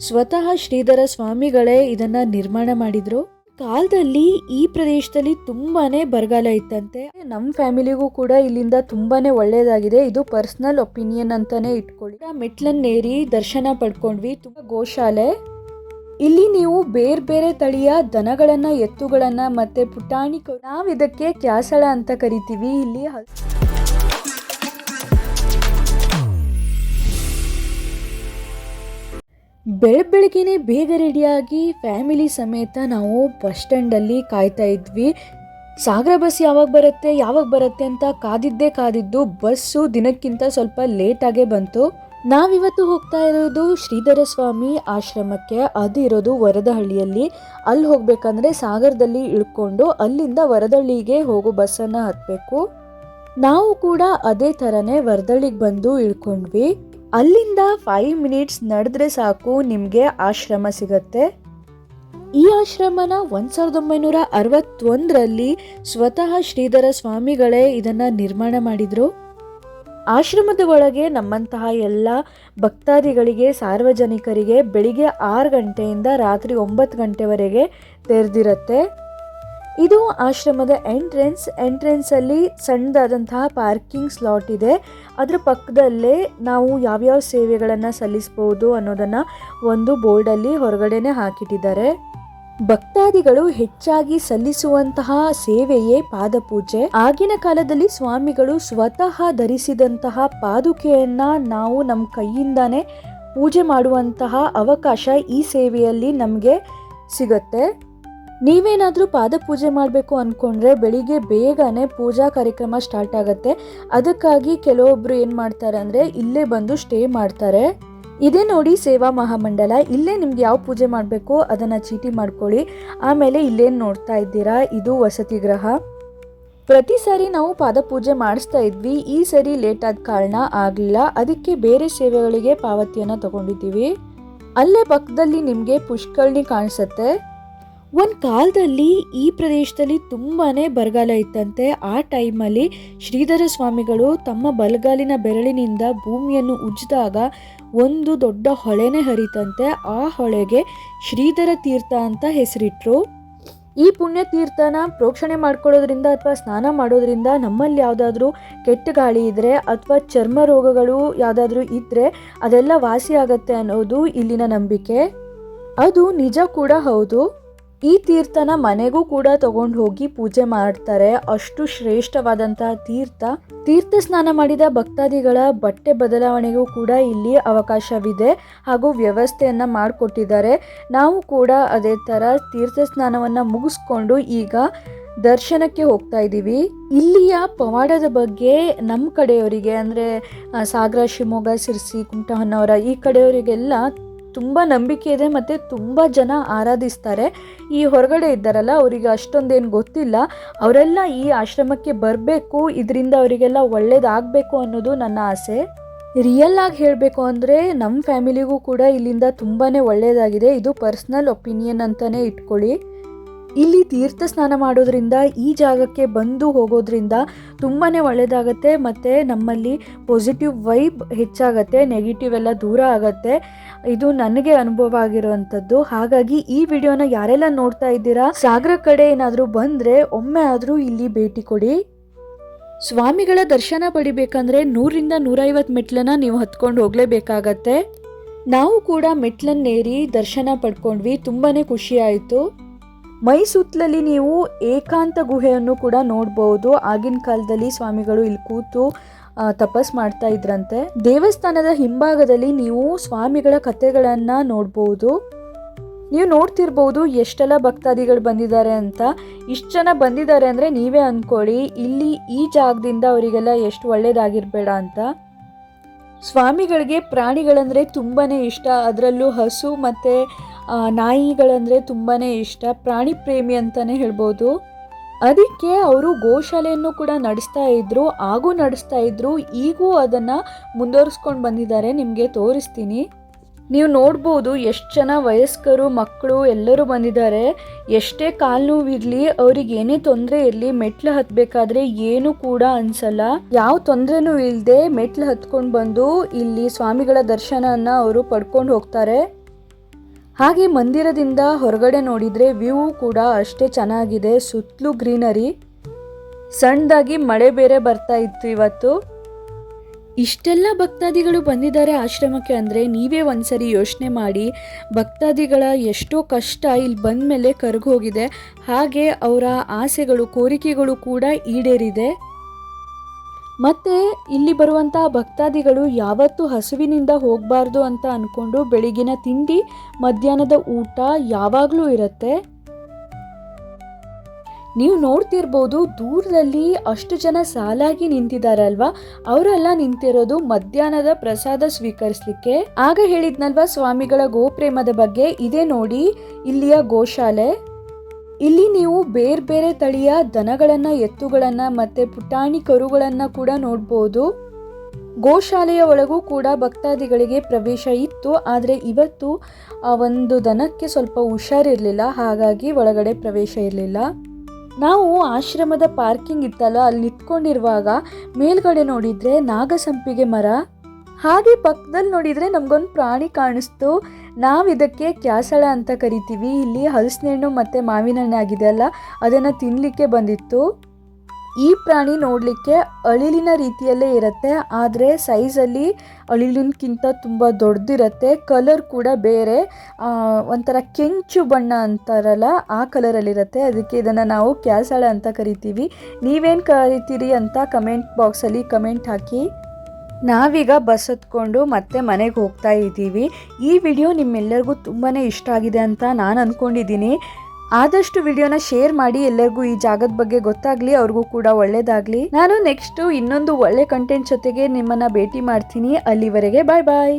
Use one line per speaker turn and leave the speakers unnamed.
ಸ್ವತಃ ಶ್ರೀಧರ ಸ್ವಾಮಿಗಳೇ ಇದನ್ನ ನಿರ್ಮಾಣ ಮಾಡಿದ್ರು. ಕಾಲದಲ್ಲಿ ಈ ಪ್ರದೇಶದಲ್ಲಿ ತುಂಬಾನೇ ಬರಗಾಲ ಇತ್ತಂತೆ. ನಮ್ಮ ಫ್ಯಾಮಿಲಿಗೂ ಕೂಡ ಇಲ್ಲಿಂದ ತುಂಬಾನೇ ಒಳ್ಳೇದಾಗಿದೆ. ಇದು ಪರ್ಸನಲ್ ಒಪಿನಿಯನ್ ಅಂತಾನೆ ಇಟ್ಕೊಳ್ಳಿ. ಮೆಟ್ಲನ್ನೇರಿ ದರ್ಶನ ಪಡ್ಕೊಂಡ್ವಿ. ತುಂಬಾ ಗೋಶಾಲೆ. ಇಲ್ಲಿ ನೀವು ಬೇರೆ ಬೇರೆ ತಳಿಯ ದನಗಳನ್ನ, ಎತ್ತುಗಳನ್ನ ಮತ್ತೆ ಪುಟಾಣಿ, ನಾವ್ ಇದಕ್ಕೆ ಕ್ಯಾಸಳ ಅಂತ ಕರಿತೀವಿ. ಇಲ್ಲಿ ಬೆಳಗ್ಗೆನೆ ಬೇಗ ರೆಡಿಯಾಗಿ ಫ್ಯಾಮಿಲಿ ಸಮೇತ ನಾವು ಬಸ್ ಸ್ಟ್ಯಾಂಡಲ್ಲಿ ಕಾಯ್ತಾ ಇದ್ವಿ. ಸಾಗರ ಬಸ್ ಯಾವಾಗ ಬರುತ್ತೆ ಅಂತ ಕಾದಿದ್ದು ಬಸ್ಸು ದಿನಕ್ಕಿಂತ ಸ್ವಲ್ಪ ಲೇಟಾಗೇ ಬಂತು. ನಾವಿವತ್ತು ಹೋಗ್ತಾ ಇರೋದು ಶ್ರೀಧರ ಸ್ವಾಮಿ ಆಶ್ರಮಕ್ಕೆ. ಅದು ಇರೋದು ವರದಹಳ್ಳಿಯಲ್ಲಿ. ಅಲ್ಲಿ ಹೋಗ್ಬೇಕಂದ್ರೆ ಸಾಗರದಲ್ಲಿ ಇಳ್ಕೊಂಡು ಅಲ್ಲಿಂದ ವರದಹಳ್ಳಿಗೆ ಹೋಗೋ ಬಸ್ಸನ್ನು ಹತ್ತಬೇಕು. ನಾವು ಕೂಡ ಅದೇ ಥರನೇ ವರದಹಳ್ಳಿಗೆ ಬಂದು ಇಳ್ಕೊಂಡ್ವಿ. ಅಲ್ಲಿಂದ 5 ಮಿನಿಟ್ಸ್ ನಡೆದ್ರೆ ಸಾಕು ನಿಮಗೆ ಆಶ್ರಮ ಸಿಗತ್ತೆ. ಈ ಆಶ್ರಮನ 1961ರಲ್ಲಿ ಸ್ವತಃ ಶ್ರೀಧರ ಸ್ವಾಮಿಗಳೇ ಇದನ್ನ ನಿರ್ಮಾಣ ಮಾಡಿದ್ರು. ಆಶ್ರಮದ ಒಳಗೆ ನಮ್ಮಂತಹ ಎಲ್ಲ ಭಕ್ತಾದಿಗಳಿಗೆ, ಸಾರ್ವಜನಿಕರಿಗೆ ಬೆಳಿಗ್ಗೆ 6 ಗಂಟೆಯಿಂದ ರಾತ್ರಿ 9 ಗಂಟೆವರೆಗೆ ತೆರೆದಿರುತ್ತೆ. ಇದು ಆಶ್ರಮದ ಎಂಟ್ರೆನ್ಸ್ ಅಲ್ಲಿ ಸಣ್ಣದಾದಂತಹ ಪಾರ್ಕಿಂಗ್ ಸ್ಲಾಟ್ ಇದೆ. ಅದರ ಪಕ್ಕದಲ್ಲೇ ನಾವು ಯಾವ್ಯಾವ ಸೇವೆಗಳನ್ನು ಸಲ್ಲಿಸಬಹುದು ಅನ್ನೋದನ್ನ ಒಂದು ಬೋರ್ಡಲ್ಲಿ ಹೊರಗಡೆನೆ ಹಾಕಿಟ್ಟಿದ್ದಾರೆ. ಭಕ್ತಾದಿಗಳು ಹೆಚ್ಚಾಗಿ ಸಲ್ಲಿಸುವಂತಹ ಸೇವೆಯೇ ಪಾದಪೂಜೆ. ಆಗಿನ ಕಾಲದಲ್ಲಿ ಸ್ವಾಮಿಗಳು ಸ್ವತಃ ಧರಿಸಿದಂತಹ ಪಾದುಕೆಯನ್ನ ನಾವು ನಮ್ಮ ಕೈಯಿಂದಾನೇ ಪೂಜೆ ಮಾಡುವಂತಹ ಅವಕಾಶ ಈ ಸೇವೆಯಲ್ಲಿ ನಮಗೆ ಸಿಗತ್ತೆ. ನೀವೇನಾದರೂ ಪಾದಪೂಜೆ ಮಾಡಬೇಕು ಅಂದ್ಕೊಂಡ್ರೆ ಬೆಳಿಗ್ಗೆ ಬೇಗನೆ ಪೂಜಾ ಕಾರ್ಯಕ್ರಮ ಸ್ಟಾರ್ಟ್ ಆಗುತ್ತೆ. ಅದಕ್ಕಾಗಿ ಕೆಲವೊಬ್ರು ಏನು ಮಾಡ್ತಾರೆ ಅಂದರೆ ಇಲ್ಲೇ ಬಂದು ಸ್ಟೇ ಮಾಡ್ತಾರೆ. ಇದೇ ನೋಡಿ ಸೇವಾ ಮಹಾಮಂಡಲ. ಇಲ್ಲೇ ನಿಮ್ಗೆ ಯಾವ ಪೂಜೆ ಮಾಡಬೇಕು ಅದನ್ನು ಚೀಟಿ ಮಾಡ್ಕೊಳ್ಳಿ. ಆಮೇಲೆ ಇಲ್ಲೇನು ನೋಡ್ತಾ ಇದ್ದೀರಾ, ಇದು ವಸತಿ ಗೃಹ. ಪ್ರತಿ ಸಾರಿ ನಾವು ಪಾದಪೂಜೆ ಮಾಡಿಸ್ತಾ ಇದ್ವಿ. ಈ ಸರಿ ಲೇಟ್ ಆದ ಕಾರಣ ಆಗಲಿಲ್ಲ. ಅದಕ್ಕೆ ಬೇರೆ ಸೇವೆಗಳಿಗೆ ಪಾವತಿಯನ್ನು ತಗೊಂಡಿದ್ದೀವಿ. ಅಲ್ಲೇ ಪಕ್ಕದಲ್ಲಿ ನಿಮಗೆ ಪುಷ್ಕರಣಿ ಕಾಣಿಸುತ್ತೆ. ಒಂದು ಕಾಲದಲ್ಲಿ ಈ ಪ್ರದೇಶದಲ್ಲಿ ತುಂಬಾನೇ ಬರಗಾಲ ಇತ್ತಂತೆ. ಆ ಟೈಮಲ್ಲಿ ಶ್ರೀಧರ ಸ್ವಾಮಿಗಳು ತಮ್ಮ ಬಲಗಾಲಿನ ಬೆರಳಿನಿಂದ ಭೂಮಿಯನ್ನು ಉಜ್ಜಿದಾಗ ಒಂದು ದೊಡ್ಡ ಹೊಳೆನೇ ಹರಿತಂತೆ. ಆ ಹೊಳೆಗೆ ಶ್ರೀಧರ ತೀರ್ಥ ಅಂತ ಹೆಸರಿಟ್ರು. ಈ ಪುಣ್ಯ ತೀರ್ಥನ ಪ್ರೋಕ್ಷಣೆ ಮಾಡ್ಕೊಳ್ಳೋದ್ರಿಂದ ಅಥವಾ ಸ್ನಾನ ಮಾಡೋದ್ರಿಂದ ನಮ್ಮಲ್ಲಿ ಯಾವುದಾದ್ರೂ ಕೆಟ್ಟ ಗಾಳಿ ಇದ್ದರೆ ಅಥವಾ ಚರ್ಮ ರೋಗಗಳು ಯಾವುದಾದ್ರೂ ಇದ್ದರೆ ಅದೆಲ್ಲ ವಾಸಿ ಆಗತ್ತೆ ಅನ್ನೋದು ಇಲ್ಲಿನ ನಂಬಿಕೆ. ಅದು ನಿಜ ಕೂಡ ಹೌದು. ಈ ತೀರ್ಥನ ಮನೆಗೂ ಕೂಡ ತಗೊಂಡು ಹೋಗಿ ಪೂಜೆ ಮಾಡ್ತಾರೆ. ಅಷ್ಟು ಶ್ರೇಷ್ಠವಾದಂತಹ ತೀರ್ಥ ಸ್ನಾನ ಮಾಡಿದ ಭಕ್ತಾದಿಗಳ ಬಟ್ಟೆ ಬದಲಾವಣೆಗೂ ಕೂಡ ಇಲ್ಲಿ ಅವಕಾಶವಿದೆ ಹಾಗೂ ವ್ಯವಸ್ಥೆಯನ್ನ ಮಾಡಿಕೊಟ್ಟಿದ್ದಾರೆ. ನಾವು ಕೂಡ ಅದೇ ಥರ ತೀರ್ಥ ಸ್ನಾನವನ್ನು ಮುಗಿಸ್ಕೊಂಡು ಈಗ ದರ್ಶನಕ್ಕೆ ಹೋಗ್ತಾ ಇದ್ದೀವಿ. ಇಲ್ಲಿಯ ಪವಾಡದ ಬಗ್ಗೆ ನಮ್ಮ ಕಡೆಯವರಿಗೆ ಅಂದರೆ ಸಾಗರ, ಶಿವಮೊಗ್ಗ, ಸಿರ್ಸಿ, ಕುಮಟಾ, ಹೊನ್ನಾವರ ಈ ಕಡೆಯವರಿಗೆಲ್ಲ ತುಂಬ ನಂಬಿಕೆ ಇದೆ ಮತ್ತು ತುಂಬ ಜನ ಆರಾಧಿಸ್ತಾರೆ. ಈ ಹೊರಗಡೆ ಇದ್ದಾರಲ್ಲ ಅವರಿಗೆ ಅಷ್ಟೊಂದೇನು ಗೊತ್ತಿಲ್ಲ. ಅವರೆಲ್ಲ ಈ ಆಶ್ರಮಕ್ಕೆ ಬರಬೇಕು, ಇದರಿಂದ ಅವರಿಗೆಲ್ಲ ಒಳ್ಳೇದಾಗಬೇಕು ಅನ್ನೋದು ನನ್ನ ಆಸೆ. ರಿಯಲ್ ಆಗಿ ಹೇಳಬೇಕು ಅಂದರೆ ನಮ್ಮ ಫ್ಯಾಮಿಲಿಗೂ ಕೂಡ ಇಲ್ಲಿಂದ ತುಂಬಾ ಒಳ್ಳೆಯದಾಗಿದೆ. ಇದು ಪರ್ಸ್ನಲ್ ಒಪಿನಿಯನ್ ಅಂತಲೇ ಇಟ್ಕೊಳ್ಳಿ. ಇಲ್ಲಿ ತೀರ್ಥ ಸ್ನಾನ ಮಾಡೋದ್ರಿಂದ, ಈ ಜಾಗಕ್ಕೆ ಬಂದು ಹೋಗೋದ್ರಿಂದ ತುಂಬಾ ಒಳ್ಳೆಯದಾಗತ್ತೆ ಮತ್ತು ನಮ್ಮಲ್ಲಿ ಪಾಸಿಟಿವ್ ವೈಬ್ ಹೆಚ್ಚಾಗತ್ತೆ, ನೆಗೆಟಿವ್ ಎಲ್ಲ ದೂರ ಆಗತ್ತೆ. ಇದು ನನಗೆ ಅನುಭವ ಆಗಿರುವಂಥದ್ದು. ಹಾಗಾಗಿ ಈ ವಿಡಿಯೋನ ಯಾರೆಲ್ಲ ನೋಡ್ತಾ ಇದ್ದೀರಾ, ಸಾಗರ ಕಡೆ ಏನಾದರೂ ಬಂದರೆ ಒಮ್ಮೆ ಆದರೂ ಇಲ್ಲಿ ಭೇಟಿ ಕೊಡಿ. ಸ್ವಾಮಿಗಳ ದರ್ಶನ ಪಡಿಬೇಕಂದ್ರೆ 100ರಿಂದ 150 ಮೆಟ್ಲನ್ನ ನೀವು ಹತ್ಕೊಂಡು ಹೋಗಲೇಬೇಕಾಗತ್ತೆ. ನಾವು ಕೂಡ ಮೆಟ್ಲನ್ನೇರಿ ದರ್ಶನ ಪಡ್ಕೊಂಡ್ವಿ. ತುಂಬಾ ಖುಷಿ ಆಯಿತು. ಮೈ ಸುತ್ತಲಲ್ಲಿ ನೀವು ಏಕಾಂತ ಗುಹೆಯನ್ನು ಕೂಡ ನೋಡ್ಬೋದು. ಆಗಿನ ಕಾಲದಲ್ಲಿ ಸ್ವಾಮಿಗಳು ಇಲ್ಲಿ ಕೂತು ತಪಸ್ ಮಾಡ್ತಾ ಇದ್ರಂತೆ. ದೇವಸ್ಥಾನದ ಹಿಂಭಾಗದಲ್ಲಿ ನೀವು ಸ್ವಾಮಿಗಳ ಕಥೆಗಳನ್ನು ನೋಡ್ಬೋದು. ನೀವು ನೋಡ್ತಿರ್ಬೋದು ಎಷ್ಟೆಲ್ಲ ಭಕ್ತಾದಿಗಳು ಬಂದಿದ್ದಾರೆ ಅಂತ. ಇಷ್ಟು ಜನ ಬಂದಿದ್ದಾರೆ ಅಂದರೆ ನೀವೇ ಅಂದ್ಕೊಳ್ಳಿ ಇಲ್ಲಿ ಈ ಜಾಗದಿಂದ ಅವರಿಗೆಲ್ಲ ಎಷ್ಟು ಒಳ್ಳೇದಾಗಿರಬೇಡ ಅಂತ. ಸ್ವಾಮಿಗಳಿಗೆ ಪ್ರಾಣಿಗಳಂದರೆ ತುಂಬಾ ಇಷ್ಟ. ಅದರಲ್ಲೂ ಹಸು ಮತ್ತು ನಾಯಿಗಳಂದರೆ ತುಂಬಾ ಇಷ್ಟ. ಪ್ರಾಣಿ ಪ್ರೇಮಿ ಅಂತಲೇ ಹೇಳ್ಬೋದು. ಅದಕ್ಕೆ ಅವರು ಗೋಶಾಲೆಯನ್ನು ಕೂಡ ನಡೆಸ್ತಾ ಇದ್ರು. ಈಗೂ ಅದನ್ನು ಮುಂದುವರಿಸ್ಕೊಂಡು ಬಂದಿದ್ದಾರೆ. ನಿಮಗೆ ತೋರಿಸ್ತೀನಿ. ನೀವು ನೋಡ್ಬೋದು ಎಷ್ಟು ಜನ ವಯಸ್ಕರು, ಮಕ್ಕಳು ಎಲ್ಲರೂ ಬಂದಿದ್ದಾರೆ. ಎಷ್ಟೇ ಕಾಲು ನೋವಿರಲಿ, ಅವ್ರಿಗೆ ಏನೇ ತೊಂದರೆ ಇರಲಿ, ಮೆಟ್ಲು ಹತ್ತಬೇಕಾದ್ರೆ ಏನು ಕೂಡ ಅನ್ಸಲ್ಲ. ಯಾವ ತೊಂದರೆನೂ ಇಲ್ಲದೆ ಮೆಟ್ಲು ಹತ್ಕೊಂಡು ಬಂದು ಇಲ್ಲಿ ಸ್ವಾಮಿಗಳ ದರ್ಶನನ ಅವರು ಪಡ್ಕೊಂಡು ಹೋಗ್ತಾರೆ. ಹಾಗೆ ಮಂದಿರದಿಂದ ಹೊರಗಡೆ ನೋಡಿದರೆ ವ್ಯೂ ಕೂಡ ಅಷ್ಟೇ ಚೆನ್ನಾಗಿದೆ. ಸುತ್ತಲೂ ಗ್ರೀನರಿ. ಸಣ್ಣದಾಗಿ ಮಳೆ ಬೇರೆ ಬರ್ತಾ ಇತ್ತು ಇವತ್ತು. ಇಷ್ಟೆಲ್ಲ ಭಕ್ತಾದಿಗಳು ಬಂದಿದ್ದಾರೆ ಆಶ್ರಮಕ್ಕೆ ಅಂದರೆ ನೀವೇ ಒಂದ್ಸರಿ ಯೋಚನೆ ಮಾಡಿ. ಭಕ್ತಾದಿಗಳ ಎಷ್ಟೋ ಕಷ್ಟ ಇಲ್ಲಿ ಬಂದ ಮೇಲೆ ಕರಗೋಗಿದೆ. ಹಾಗೆ ಅವರ ಆಸೆಗಳು ಕೋರಿಕೆಗಳು ಕೂಡ ಈಡೇರಿದೆ. ಮತ್ತು ಇಲ್ಲಿ ಬರುವಂಥ ಭಕ್ತಾದಿಗಳು ಯಾವತ್ತೂ ಹಸುವಿನಿಂದ ಹೋಗಬಾರ್ದು ಅಂತ ಅಂದ್ಕೊಂಡು ಬೆಳಿಗಿನ ತಿಂಡಿ ಮಧ್ಯಾಹ್ನದ ಊಟ ಯಾವಾಗಲೂ ಇರುತ್ತೆ. ನೀವು ನೋಡ್ತಿರ್ಬೋದು ದೂರದಲ್ಲಿ ಅಷ್ಟು ಜನ ಸಾಲಾಗಿ ನಿಂತಿದ್ದಾರಲ್ವಾ, ಅವರೆಲ್ಲ ನಿಂತಿರೋದು ಮಧ್ಯಾಹ್ನದ ಪ್ರಸಾದ ಸ್ವೀಕರಿಸಲಿಕ್ಕೆ. ಆಗ ಹೇಳಿದ್ನಲ್ವಾ ಸ್ವಾಮಿಗಳ ಗೋಪ್ರೇಮದ ಬಗ್ಗೆ, ಇದೇ ನೋಡಿ ಇಲ್ಲಿಯ ಗೋಶಾಲೆ. ಇಲ್ಲಿ ನೀವು ಬೇರೆ ಬೇರೆ ತಳಿಯ ದನಗಳನ್ನು, ಎತ್ತುಗಳನ್ನು ಮತ್ತು ಪುಟಾಣಿ ಕರುಗಳನ್ನು ಕೂಡ ನೋಡ್ಬೋದು. ಗೋಶಾಲೆಯ ಒಳಗೂ ಕೂಡ ಭಕ್ತಾದಿಗಳಿಗೆ ಪ್ರವೇಶ ಇತ್ತು. ಆದರೆ ಇವತ್ತು ಒಂದು ದನಕ್ಕೆ ಸ್ವಲ್ಪ ಹುಷಾರಿರಲಿಲ್ಲ, ಹಾಗಾಗಿ ಒಳಗಡೆ ಪ್ರವೇಶ ಇರಲಿಲ್ಲ. ನಾವು ಆಶ್ರಮದ ಪಾರ್ಕಿಂಗ್ ಇತ್ತಲ್ಲ, ಅಲ್ಲಿ ನಿಂತ್ಕೊಂಡಿರುವಾಗ ಮೇಲ್ಗಡೆ ನೋಡಿದರೆ ನಾಗಸಂಪಿಗೆ ಮರ, ಹಾಗೆ ಪಕ್ಕದಲ್ಲಿ ನೋಡಿದರೆ ನಮಗೊಂದು ಪ್ರಾಣಿ ಕಾಣಿಸ್ತು. ನಾವು ಇದಕ್ಕೆ ಕ್ಯಾಸಳ ಅಂತ ಕರಿತೀವಿ. ಇಲ್ಲಿ ಹಲಸಿನಹಣ್ಣು ಮತ್ತು ಮಾವಿನ ಹಣ್ಣು ಆಗಿದೆ ಅಲ್ಲ, ಅದನ್ನು ತಿನ್ನಲಿಕ್ಕೆ ಬಂದಿತ್ತು. ಈ ಪ್ರಾಣಿ ನೋಡಲಿಕ್ಕೆ ಅಳಿಲಿನ ರೀತಿಯಲ್ಲೇ ಇರುತ್ತೆ, ಆದರೆ ಸೈಜಲ್ಲಿ ಅಳಿಲಿನಕ್ಕಿಂತ ತುಂಬ ದೊಡ್ಡದಿರುತ್ತೆ. ಕಲರ್ ಕೂಡ ಬೇರೆ, ಒಂಥರ ಕೆಂಚು ಬಣ್ಣ ಅಂತಾರಲ್ಲ ಆ ಕಲರಲ್ಲಿರುತ್ತೆ. ಅದಕ್ಕೆ ಇದನ್ನು ನಾವು ಕ್ಯಾಸಳ ಅಂತ ಕರಿತೀವಿ. ನೀವೇನು ಕರಿತೀರಿ ಅಂತ ಕಮೆಂಟ್ ಬಾಕ್ಸಲ್ಲಿ ಕಮೆಂಟ್ ಹಾಕಿ. ನಾವೀಗ ಬಸ್ ಹತ್ಕೊಂಡು ಮತ್ತೆ ಮನೆಗೆ ಹೋಗ್ತಾ ಇದ್ದೀವಿ. ಈ ವಿಡಿಯೋ ನಿಮ್ಮೆಲ್ಲರಿಗೂ ತುಂಬಾ ಇಷ್ಟ ಆಗಿದೆ ಅಂತ ನಾನು ಅಂದ್ಕೊಂಡಿದ್ದೀನಿ. ಆದಷ್ಟು ವಿಡಿಯೋನ ಶೇರ್ ಮಾಡಿ, ಎಲ್ಲರಿಗೂ ಈ ಜಾಗದ ಬಗ್ಗೆ ಗೊತ್ತಾಗಲಿ, ಅವ್ರಿಗೂ ಕೂಡ ಒಳ್ಳೆಯದಾಗಲಿ. ನಾನು ನೆಕ್ಸ್ಟು ಇನ್ನೊಂದು ಒಳ್ಳೆ ಕಂಟೆಂಟ್ ಜೊತೆಗೆ ನಿಮ್ಮನ್ನು ಭೇಟಿ ಮಾಡ್ತೀನಿ. ಅಲ್ಲಿವರೆಗೆ ಬಾಯ್ ಬಾಯ್.